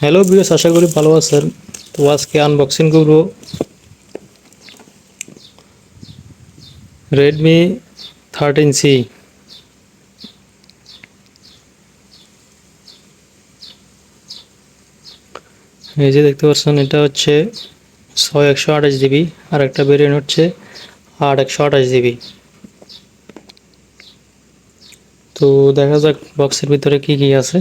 Hello বিয়স, আশা করি ভালো আছেন। তো আজকে আনবক্সিং করব রেডমি 13C। এই যে দেখতে পাচ্ছেন, এটা হচ্ছে 6128 জিবি, আর একটা ভেরিয়েন্ট হচ্ছে 8128 জিবি। তো দেখা যাক বক্সের ভিতরে কি কি আছে।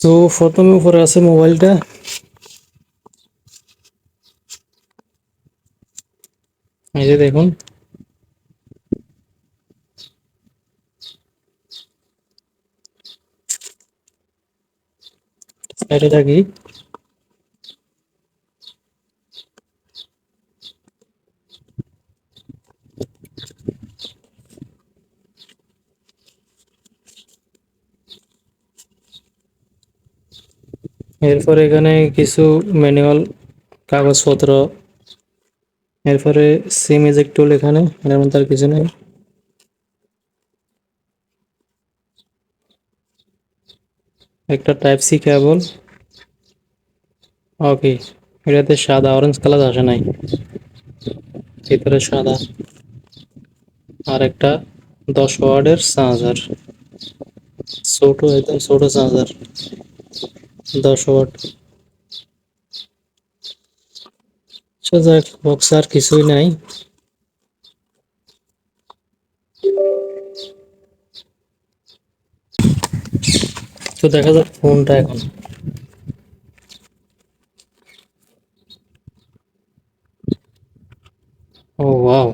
তো প্রথমে উপরে আছে মোবাইলটা। এই যে দেখুন, সাইডে থাকি। এরপর এখানে কিছু ম্যানুয়াল কাগজপত্র, এরপরে সিম এজেক্ট টুল, এখানে এর মধ্যে আর কিছু নেই। একটা টাইপ সি কেবল। ওকে, এটাতে সাদা অরেঞ্জ কালার আসে নাই, ভিতরে সাদা। আর একটা 10 ওয়াটের চার্জার, ছোট, একদম ছোট চার্জার, 10 ওয়াট। আচ্ছা যাক, বক্স আর কিছুই নাই। তো দেখা যাক ফোনটা এখন। ও ওয়াও,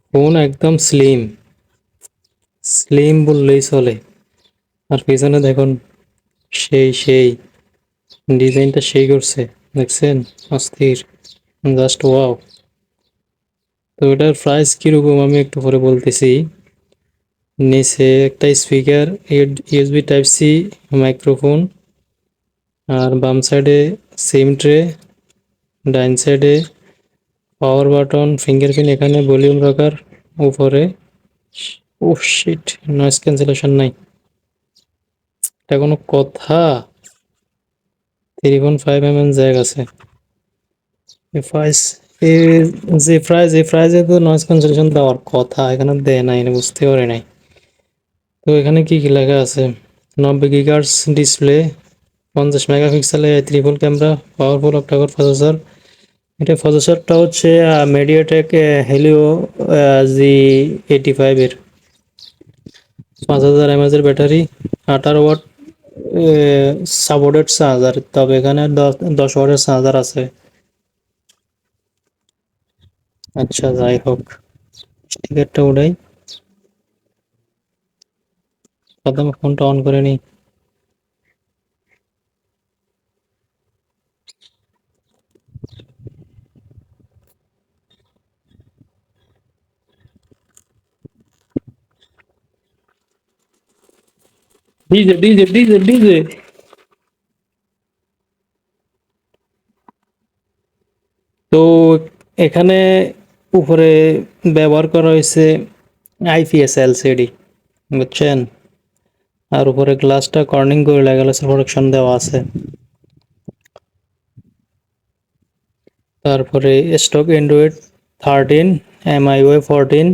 ফোন একদম স্লিম, স্লিম বললেই চলে। আর পিছনে দেখুন, সেই ডিজাইনটা সেই করছে, দেখছেন? অস্থির, জাস্ট ওয়াও। তো এটার প্রাইস কিরকম আমি একটু পরে বলতেছি। নিচে একটা speaker, USB type C, microphone, আর বাম সাইডে সিম ট্রে, ডাইন সাইডে পাওয়ার বাটন, ফিঙ্গারপ্রিন্ট, এখানে ভলিউম রাখার উপরে। ও শিট, নয়েজ ক্যান্সেলেশন নাই। এটা কোনো কথা? 3.5 mm জ্যাক আছে। এই প্রাইস, এই প্রাইজে তো নয়েজ ক্যান্সেলেশন দেওয়ার কথা, এখানে দেয় নাই, এটা বুঝতে পারি নাই। তো এখানে কি কি লেখা আছে? 90 GHz ডিসপ্লে, 50 মেগাপিক্সেলের triple camera, powerful octa-core processor. এটা প্রসেসরটা হচ্ছে মিডিয়াটেক হেলিও G85 এর, 5000 mAh এর ব্যাটারি, 18 ওয়াট সাপোর্টেড চার্জার, তবে এখানে 10 ওয়াটের চার্জার আছে। আচ্ছা যাই হোক, স্টিকারটা ওটাই। প্রথমে ফোনটা অন করে নিই। DJ DJ DJ DJ. তো এখানে উপরে ব্যবহার করা হয়েছে আইপিএস এলসিডি, বুঝছেন? আর উপরে গ্লাসটা কর্নিং করে গ্লাস প্রোটেকশন দেওয়া আছে। তারপরে স্টক অ্যান্ড্রয়েড 13, MIUI 14।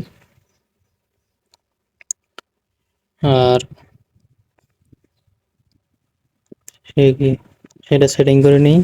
আর সে কি, সেটা সেটিং করে নিই।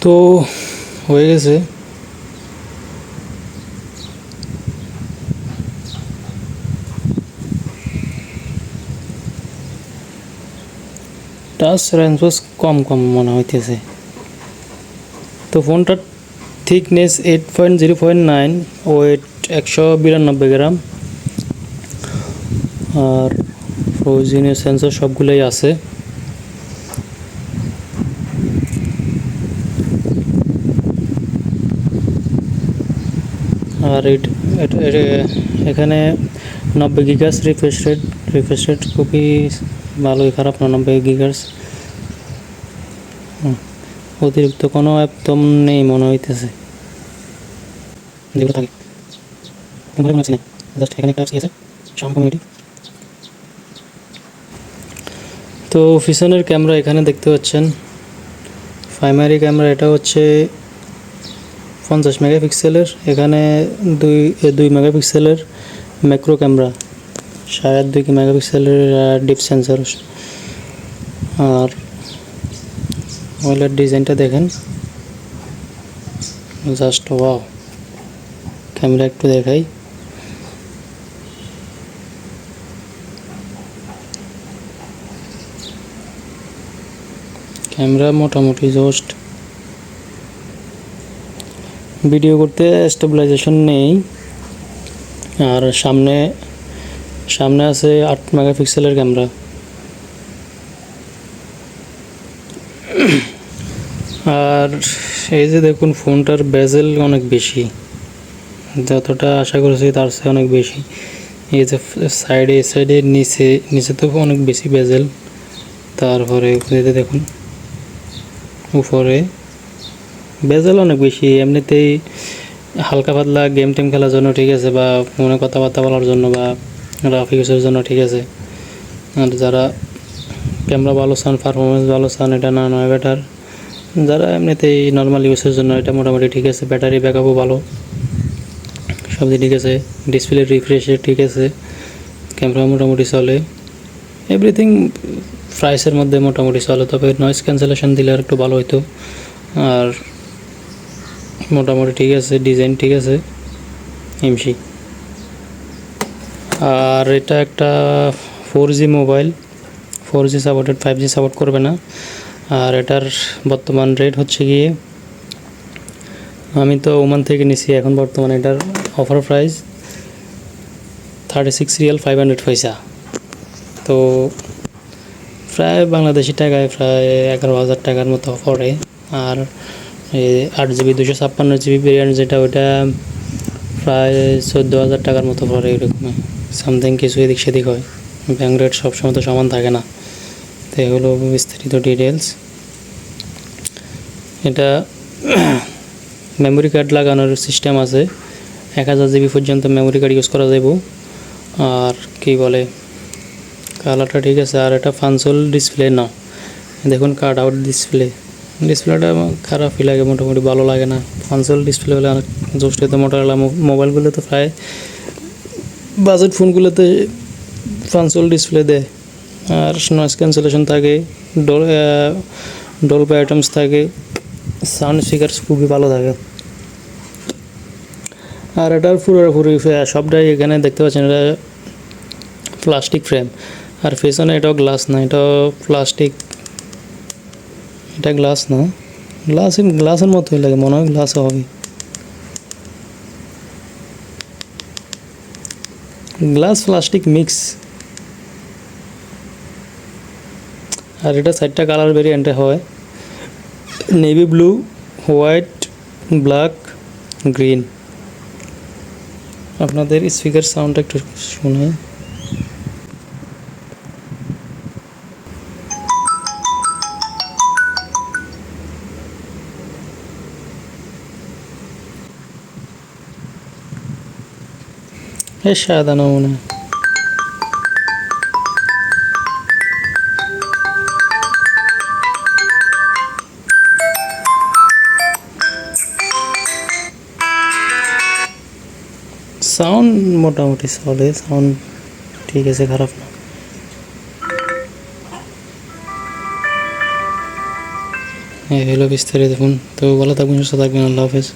তো হয়ে গেছে। টাচ রেঞ্জ কম কম মনে হইতেছে। তো ফোনটা থিকনেস 8.0.9, ওয়েট 192 গ্রাম। আর প্রয়োজনীয় সেন্সর সবগুলোই আছে। আর এখানে 90 গিগার্স রিফ্রেশ রেট খুবই ভালোই, খারাপ না 90 গিগার্স। অতিরিক্ত কোনো অ্যাপ তো নেই মনে হইতেছে, যেগুলো থাকে জাস্ট এখানে একটা আছে শাম কমিউনিটি। তো পিছনের ক্যামেরা এখানে দেখতে পাচ্ছেন, প্রাইমারি ক্যামেরা এটা হচ্ছে 50 মেগাপিক্সেলের। এখানে দুই মেগাপিক্সেলের ম্যাক্রো ক্যামেরা, 2.5 মেগাপিক্সেলের ডিপ সেন্সর। আর ওইটার ডিজাইনটা দেখেন, জাস্ট ওয়াও। ক্যামেরা একটু দেখাই, ক্যামেরা মোটামুটি জাস্ট। ভিডিও করতে স্টেবিলাইজেশন নেই। আর সামনে আছে 8 মেগাপিক্সেলের ক্যামেরা। আর এই যে দেখুন, ফোনটার বেজেল অনেক বেশি, যতটা আশা করেছি তার চেয়ে অনেক বেশি। এই যে সাইডে নিচে তো অনেক বেশি বেজেল। তারপরে দেখুন উপরে বেজেল অনেক বেশি। এমনিতেই হালকা পাতলা গেম টেম খেলার জন্য ঠিক আছে, বা ফোনে কথাবার্তা বলার জন্য, বা রাফ ইউজের জন্য ঠিক আছে। আর যারা ক্যামেরা ভালো চান, পারফরমেন্স ভালো চান, এটা না নয় বেটার। যারা এমনিতেই নর্মাল ইউজের জন্য এটা মোটামুটি ঠিক আছে। ব্যাটারি ব্যাকআপও ভালো, সব ঠিক আছে। ডিসপ্লে রিফ্রেশ ঠিক আছে, ক্যামেরা মোটামুটি চলে, এভরিথিং প্রাইসের মধ্যে মোটামুটি চলে। তবে নয়েজ ক্যান্সেলেশন দিলে আর একটু ভালো হতো। আর মোটামুটি ঠিক আছে, ডিজাইন ঠিক আছে এমসি। আর এটা একটা 4G mobile, 4G supported, 5G support করবে না। আর এটার বর্তমান রেট হচ্ছে গিয়ে, আমি তো ওমান থেকে নিছি, এখন বর্তমানে এটার অফার প্রাইস 36 রিয়াল 500 পয়সা। তো প্রায় বাংলাদেশি টাকায় প্রায় 11,000 টাকার মতো পড়ে। আর 8GB 256GB ভেরিয়েন্ট যেটা, ওটা প্রায় 14,000 টাকার মতো পড়ে, এরকম সামথিং কিছু এদিক সেদিক হয়। ব্যাঙ্ক রেট সবসময় তো সমান থাকে না। তো এগুলো বিস্তারিত ডিটেলস। এটা মেমোরি কার্ড লাগানোর সিস্টেম আছে, 1000GB পর্যন্ত মেমোরি কার্ড ইউজ করা যাব। আর কি বলে, কালারটা ঠিক আছে। আর এটা ফানসোল ডিসপ্লে না, দেখুন কাট আউট ডিসপ্লেটা খারাপই লাগে, মোটামুটি ভালো লাগে না। ফানসোল ডিসপ্লে হলে অনেক জোস্ট হতো। মোটরোলা মোবাইলগুলো তো প্রায় বাজেট ফোনগুলোতে ফানসোল ডিসপ্লে দেয়। আর নয়েজ ক্যান্সেলেশন থাকে, ডলবি আইটেমস থাকে, সাউন্ড স্পিকার খুবই ভালো থাকে। আর এটার পুরোপুরি সবটাই এখানে দেখতে পাচ্ছেন, এটা প্লাস্টিক ফ্রেম। আর পেছনে এটাও গ্লাস না, এটাও প্লাস্টিক। এটা গ্লাস না, গ্লাসের মতোই লাগে, মনে হয় গ্লাসও হবে। Glass plastic mix. আর এটা 4টা কালার ভেরিয়েন্টে হয়, navy blue, white, black, green. আপনাদের স্পিকার সাউন্ডটা একটু শুনে। সাদা না মনে হয়। সাউন্ড মোটামুটি চলে, সাউন্ড ঠিক আছে, খারাপ না। এই হলো বিস্তারিত। দেখুন তো, ভালো থাকবেন, সুস্থ থাকবেন, আল্লাহ হাফেজ।